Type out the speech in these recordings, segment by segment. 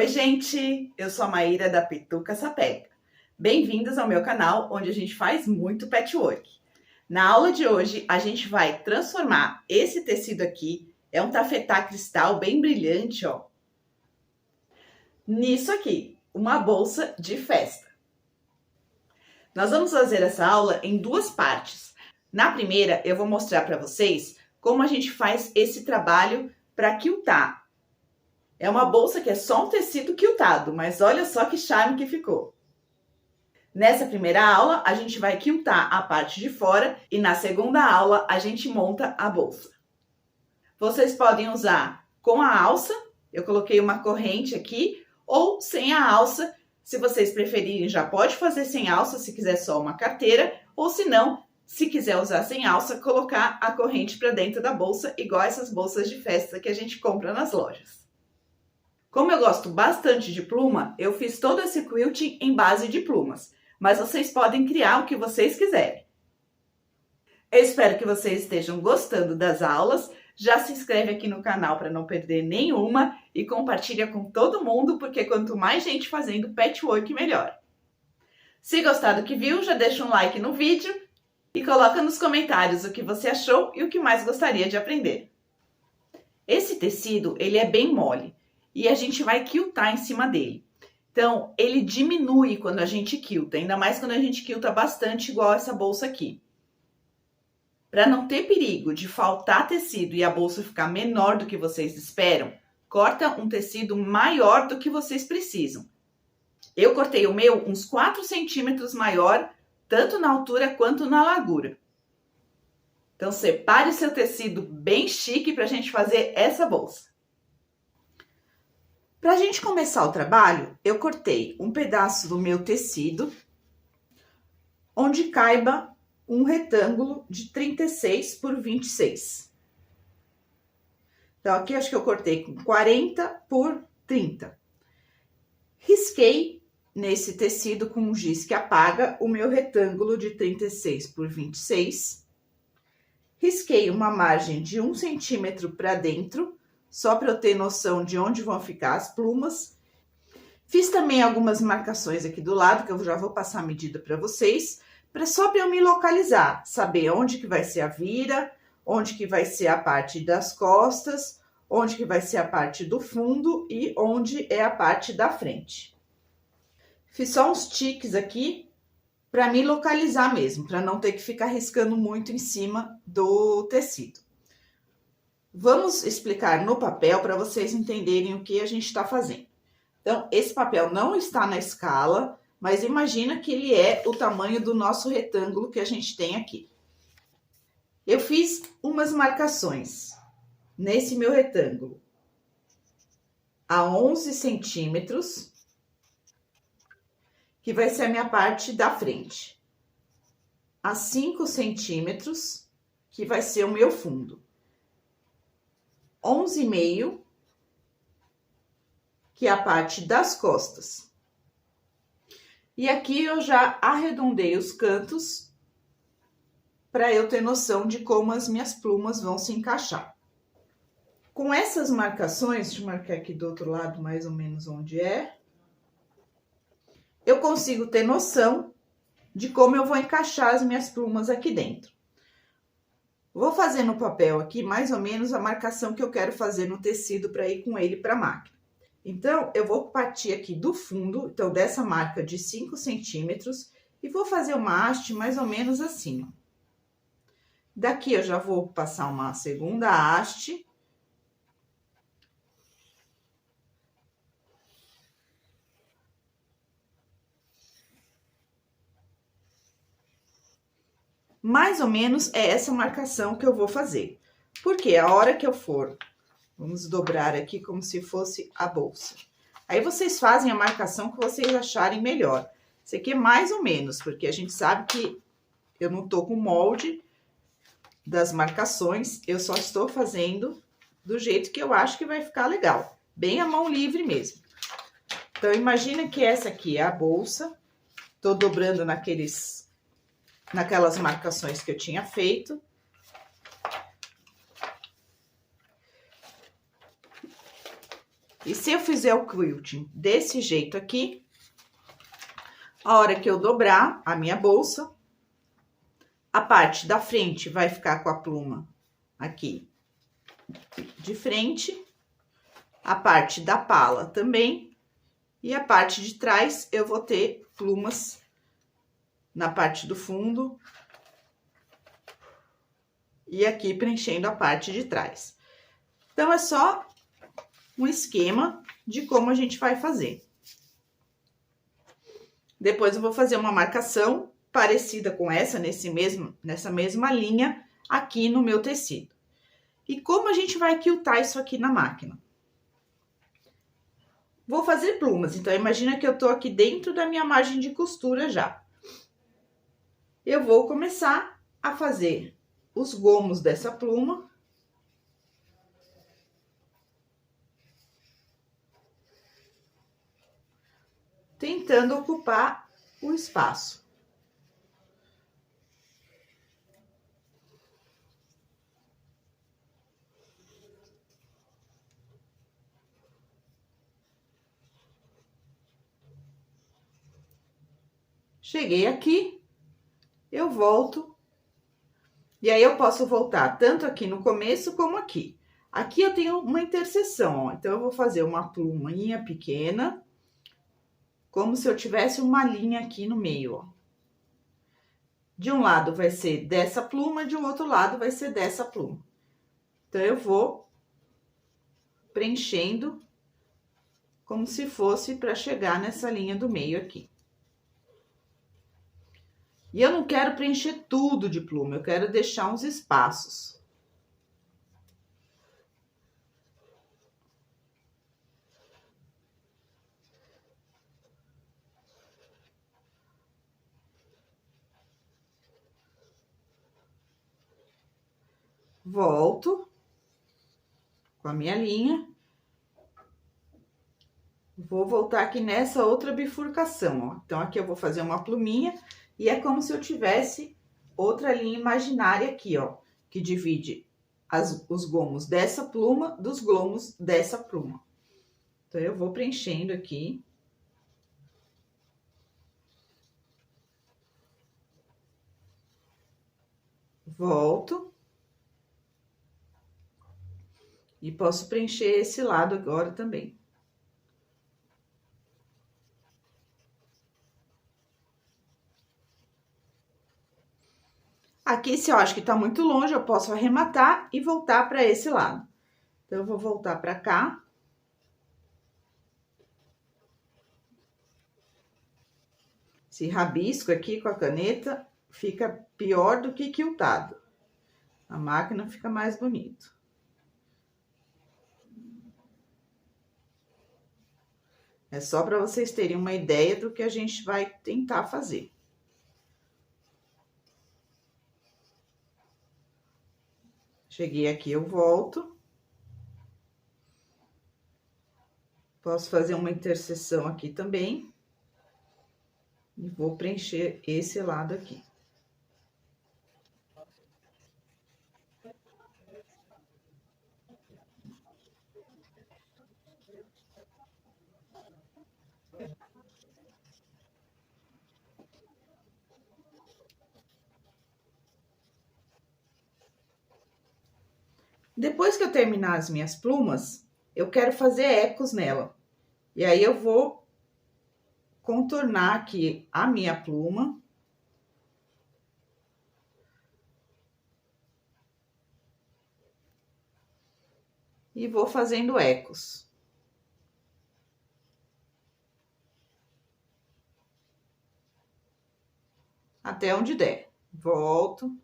Oi, gente! Eu sou a Maíra da Pituca Sapega. Bem-vindos ao meu canal, onde a gente faz muito patchwork. Na aula de hoje, a gente vai transformar esse tecido aqui, é um tafetá cristal bem brilhante, ó, nisso aqui, uma bolsa de festa. Nós vamos fazer essa aula em duas partes. Na primeira, eu vou mostrar para vocês como a gente faz esse trabalho para quiltar. É uma bolsa que é só um tecido quiltado, mas olha só que charme que ficou. Nessa primeira aula, a gente vai quiltar a parte de fora e na segunda aula, a gente monta a bolsa. Vocês podem usar com a alça, eu coloquei uma corrente aqui, ou sem a alça. Se vocês preferirem, já pode fazer sem alça, se quiser só uma carteira, ou se não, se quiser usar sem alça, colocar a corrente para dentro da bolsa, igual essas bolsas de festa que a gente compra nas lojas. Como eu gosto bastante de pluma, eu fiz todo esse quilting em base de plumas, mas vocês podem criar o que vocês quiserem. Eu espero que vocês estejam gostando das aulas. Já se inscreve aqui no canal para não perder nenhuma e compartilha com todo mundo, porque quanto mais gente fazendo patchwork, melhor. Se gostar do que viu, já deixa um like no vídeo e coloca nos comentários o que você achou e o que mais gostaria de aprender. Esse tecido, ele é bem mole. E a gente vai quiltar em cima dele. Então, ele diminui quando a gente quilta, ainda mais quando a gente quilta bastante, igual essa bolsa aqui. Para não ter perigo de faltar tecido e a bolsa ficar menor do que vocês esperam, corta um tecido maior do que vocês precisam. Eu cortei o meu uns 4 centímetros maior, tanto na altura quanto na largura. Então, separe o seu tecido bem chique para a gente fazer essa bolsa. Para a gente começar o trabalho, eu cortei um pedaço do meu tecido, onde caiba um retângulo de 36 por 26. Então, aqui acho que eu cortei com 40 por 30. Risquei nesse tecido com um giz que apaga o meu retângulo de 36 por 26. Risquei uma margem de 1 centímetro para dentro, só para eu ter noção de onde vão ficar as plumas. Fiz também algumas marcações aqui do lado, que eu já vou passar a medida para vocês, só para eu me localizar, saber onde que vai ser a vira, onde que vai ser a parte das costas, onde que vai ser a parte do fundo e onde é a parte da frente. Fiz só uns tiques aqui para me localizar mesmo, para não ter que ficar riscando muito em cima do tecido. Vamos explicar no papel para vocês entenderem o que a gente está fazendo. Então, esse papel não está na escala, mas imagina que ele é o tamanho do nosso retângulo que a gente tem aqui. Eu fiz umas marcações nesse meu retângulo a 11 centímetros, que vai ser a minha parte da frente. A 5 centímetros, que vai ser o meu fundo. 11,5, que é a parte das costas. E aqui eu já arredondei os cantos para eu ter noção de como as minhas plumas vão se encaixar. Com essas marcações, deixa eu marcar aqui do outro lado mais ou menos onde é, eu consigo ter noção de como eu vou encaixar as minhas plumas aqui dentro. Vou fazer no papel aqui mais ou menos a marcação que eu quero fazer no tecido para ir com ele para a máquina. Então, eu vou partir aqui do fundo, então dessa marca de 5 centímetros, e vou fazer uma haste mais ou menos assim, ó. Daqui eu já vou passar uma segunda haste. Mais ou menos é essa marcação que eu vou fazer. Porque a hora que eu for, vamos dobrar aqui como se fosse a bolsa. Aí vocês fazem a marcação que vocês acharem melhor. Isso aqui é mais ou menos, porque a gente sabe que eu não tô com molde das marcações, eu só estou fazendo do jeito que eu acho que vai ficar legal. Bem a mão livre mesmo. Então, imagina que essa aqui é a bolsa. Tô dobrando naquelas marcações que eu tinha feito. E se eu fizer o quilting desse jeito aqui, a hora que eu dobrar a minha bolsa, a parte da frente vai ficar com a pluma aqui de frente, a parte da pala também, e a parte de trás eu vou ter plumas na parte do fundo e aqui preenchendo a parte de trás. Então, é só um esquema de como a gente vai fazer. Depois eu vou fazer uma marcação parecida com essa, nessa mesma linha aqui no meu tecido. E como a gente vai quiltar isso aqui na máquina? Vou fazer plumas, então imagina que eu tô aqui dentro da minha margem de costura já. Eu vou começar a fazer os gomos dessa pluma. Tentando ocupar o espaço. Cheguei aqui, eu volto, e aí eu posso voltar tanto aqui no começo como aqui. Aqui eu tenho uma interseção, ó, então eu vou fazer uma pluminha pequena, como se eu tivesse uma linha aqui no meio, ó. De um lado vai ser dessa pluma, de um outro lado vai ser dessa pluma. Então, eu vou preenchendo como se fosse para chegar nessa linha do meio aqui. E eu não quero preencher tudo de pluma, eu quero deixar uns espaços. Volto com a minha linha. Vou voltar aqui nessa outra bifurcação, ó. Então, aqui eu vou fazer uma pluminha e é como se eu tivesse outra linha imaginária aqui, ó, que divide os gomos dessa pluma dos gomos dessa pluma. Então, eu vou preenchendo aqui. Volto. E posso preencher esse lado agora também. Aqui, se eu acho que tá muito longe, eu posso arrematar e voltar para esse lado. Então, eu vou voltar para cá. Esse rabisco aqui com a caneta fica pior do que quiltado. A máquina fica mais bonito. É só para vocês terem uma ideia do que a gente vai tentar fazer. Cheguei aqui, eu volto. Posso fazer uma interseção aqui também. E vou preencher esse lado aqui. Depois que eu terminar as minhas plumas, eu quero fazer ecos nela. E aí, eu vou contornar aqui a minha pluma. E vou fazendo ecos. Até onde der. Volto.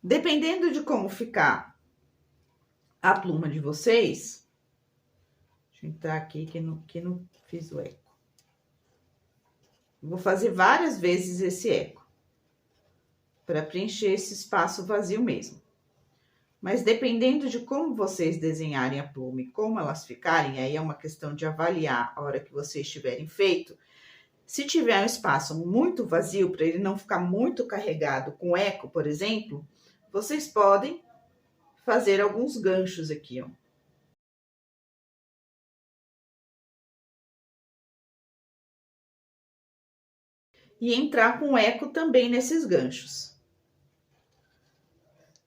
Dependendo de como ficar a pluma de vocês, deixa eu entrar aqui que não fiz o eco. Vou fazer várias vezes esse eco, para preencher esse espaço vazio mesmo. Mas dependendo de como vocês desenharem a pluma e como elas ficarem, aí é uma questão de avaliar a hora que vocês tiverem feito. Se tiver um espaço muito vazio, para ele não ficar muito carregado com eco, por exemplo, vocês podem fazer alguns ganchos aqui, ó. E entrar com eco também nesses ganchos.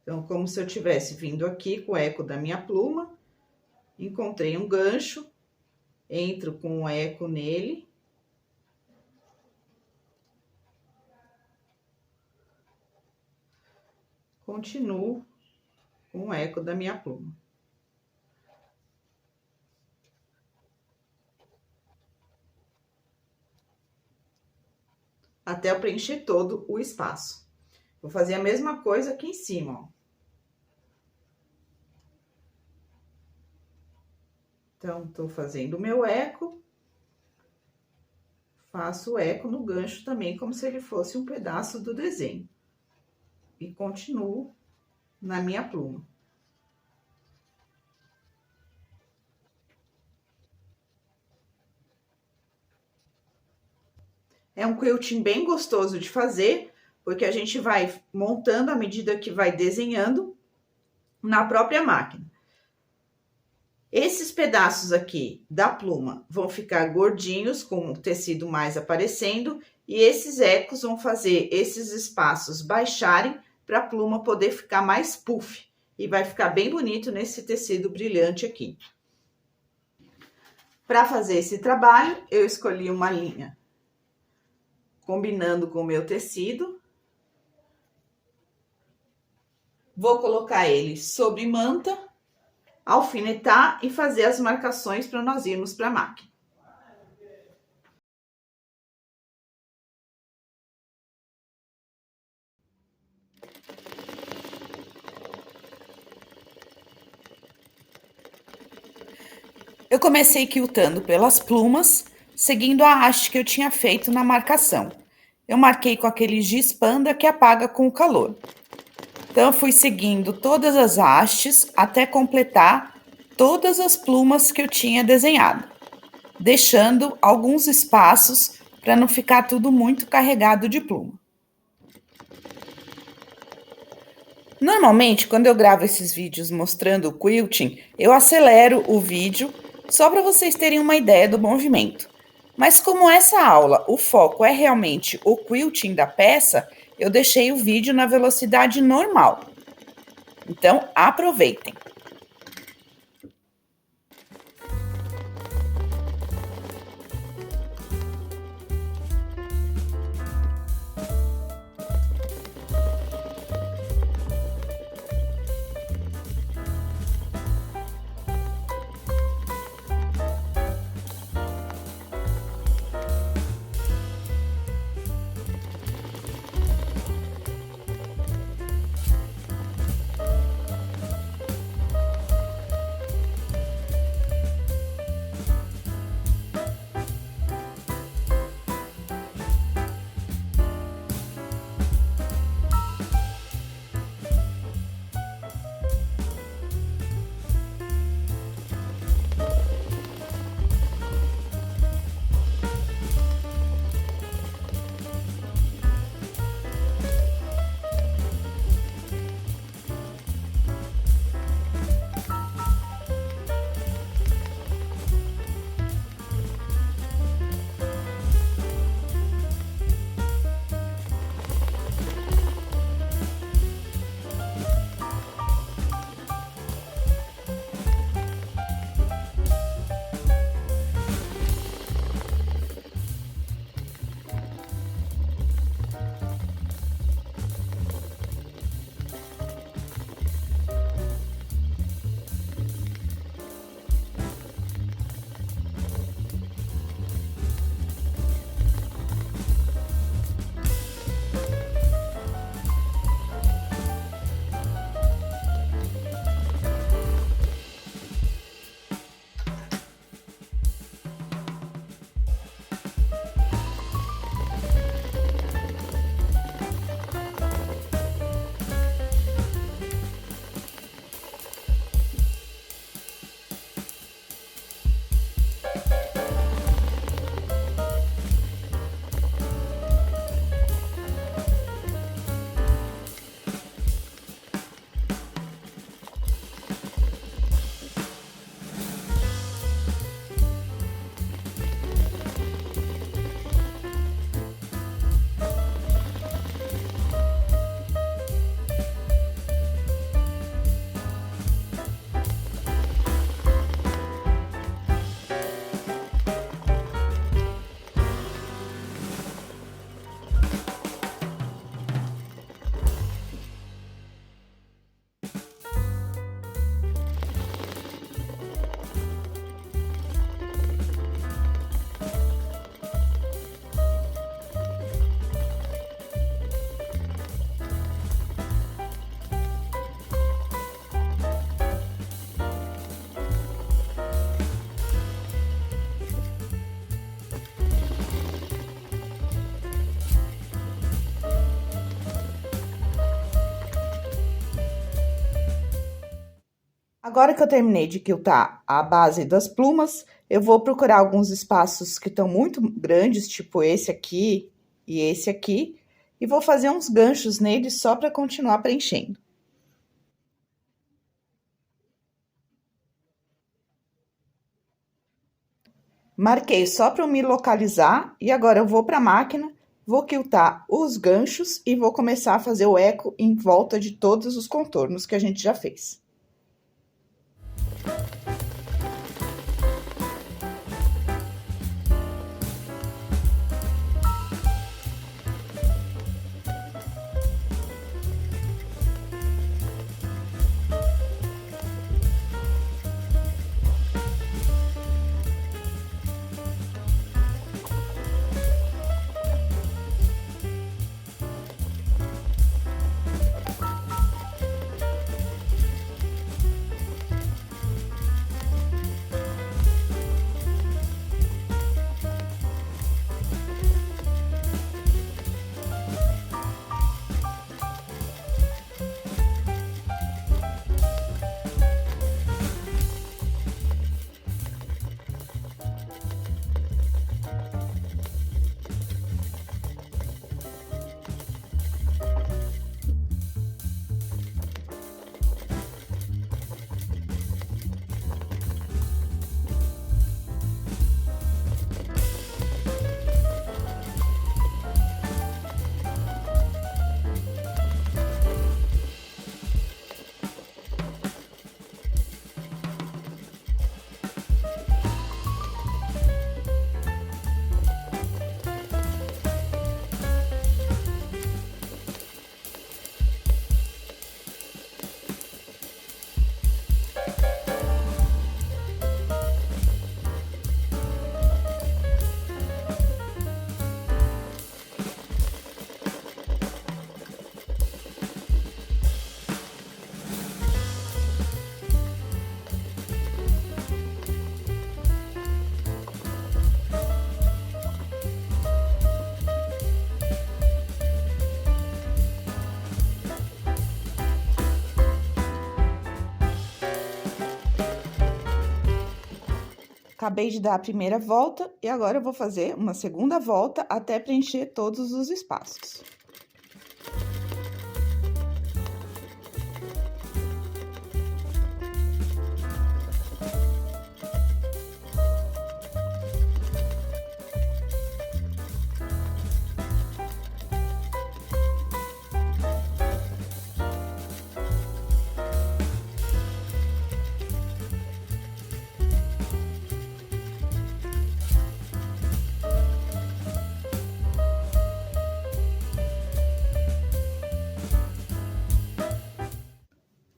Então, como se eu tivesse vindo aqui com o eco da minha pluma, encontrei um gancho, entro com o eco nele. Continuo com o eco da minha pluma. Até eu preencher todo o espaço. Vou fazer a mesma coisa aqui em cima, ó. Então, tô fazendo o meu eco. Faço o eco no gancho também, como se ele fosse um pedaço do desenho. E continuo na minha pluma. É um quilting bem gostoso de fazer, porque a gente vai montando à medida que vai desenhando na própria máquina. Esses pedaços aqui da pluma vão ficar gordinhos, com o tecido mais aparecendo, e esses ecos vão fazer esses espaços baixarem para a pluma poder ficar mais puff. E vai ficar bem bonito nesse tecido brilhante aqui. Para fazer esse trabalho, eu escolhi uma linha combinando com o meu tecido. Vou colocar ele sobre manta, alfinetar e fazer as marcações para nós irmos para a máquina. Eu comecei quiltando pelas plumas, seguindo a haste que eu tinha feito na marcação. Eu marquei com aquele giz panda que apaga com o calor. Então, eu fui seguindo todas as hastes até completar todas as plumas que eu tinha desenhado, deixando alguns espaços para não ficar tudo muito carregado de pluma. Normalmente, quando eu gravo esses vídeos mostrando o quilting, eu acelero o vídeo só para vocês terem uma ideia do movimento. Mas como essa aula, o foco é realmente o quilting da peça, eu deixei o vídeo na velocidade normal. Então, aproveitem! Agora que eu terminei de quiltar a base das plumas, eu vou procurar alguns espaços que estão muito grandes, tipo esse aqui e esse aqui, e vou fazer uns ganchos neles só para continuar preenchendo. Marquei só para eu me localizar e agora eu vou para a máquina, vou quiltar os ganchos e vou começar a fazer o eco em volta de todos os contornos que a gente já fez. Acabei de dar a primeira volta e agora eu vou fazer uma segunda volta até preencher todos os espaços.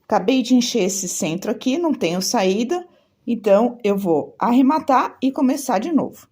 Acabei de encher esse centro aqui, não tenho saída, então eu vou arrematar e começar de novo.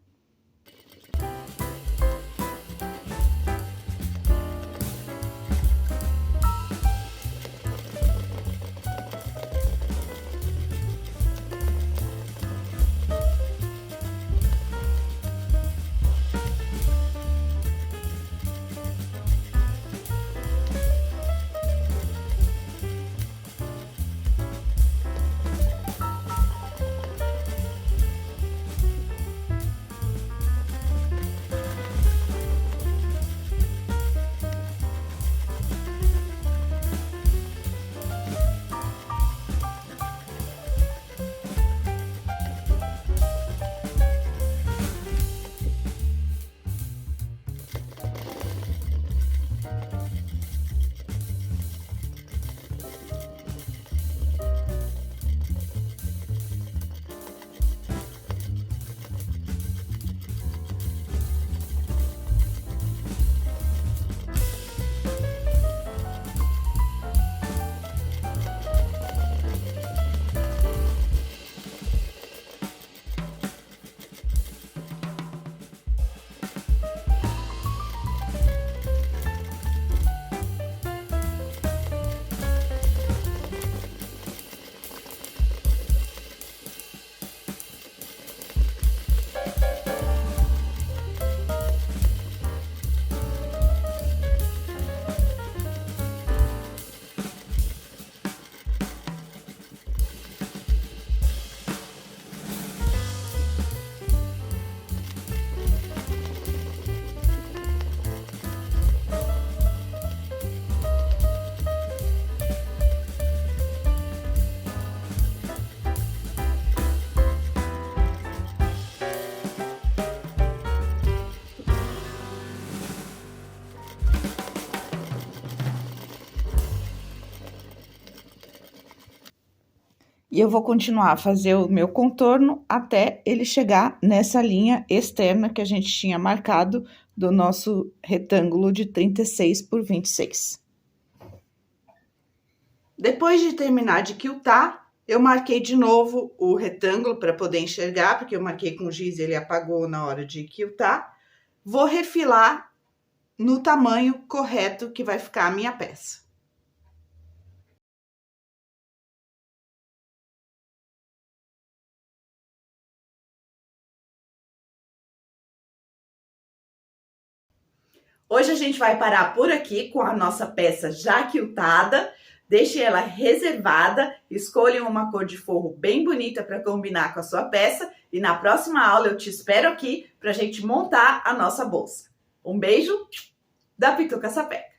E eu vou continuar a fazer o meu contorno até ele chegar nessa linha externa que a gente tinha marcado do nosso retângulo de 36 por 26. Depois de terminar de quiltar, eu marquei de novo o retângulo para poder enxergar, porque eu marquei com giz e ele apagou na hora de quiltar. Vou refilar no tamanho correto que vai ficar a minha peça. Hoje a gente vai parar por aqui com a nossa peça já quiltada. Deixe ela reservada, escolha uma cor de forro bem bonita para combinar com a sua peça e na próxima aula eu te espero aqui para a gente montar a nossa bolsa. Um beijo da Pituca Sapeca!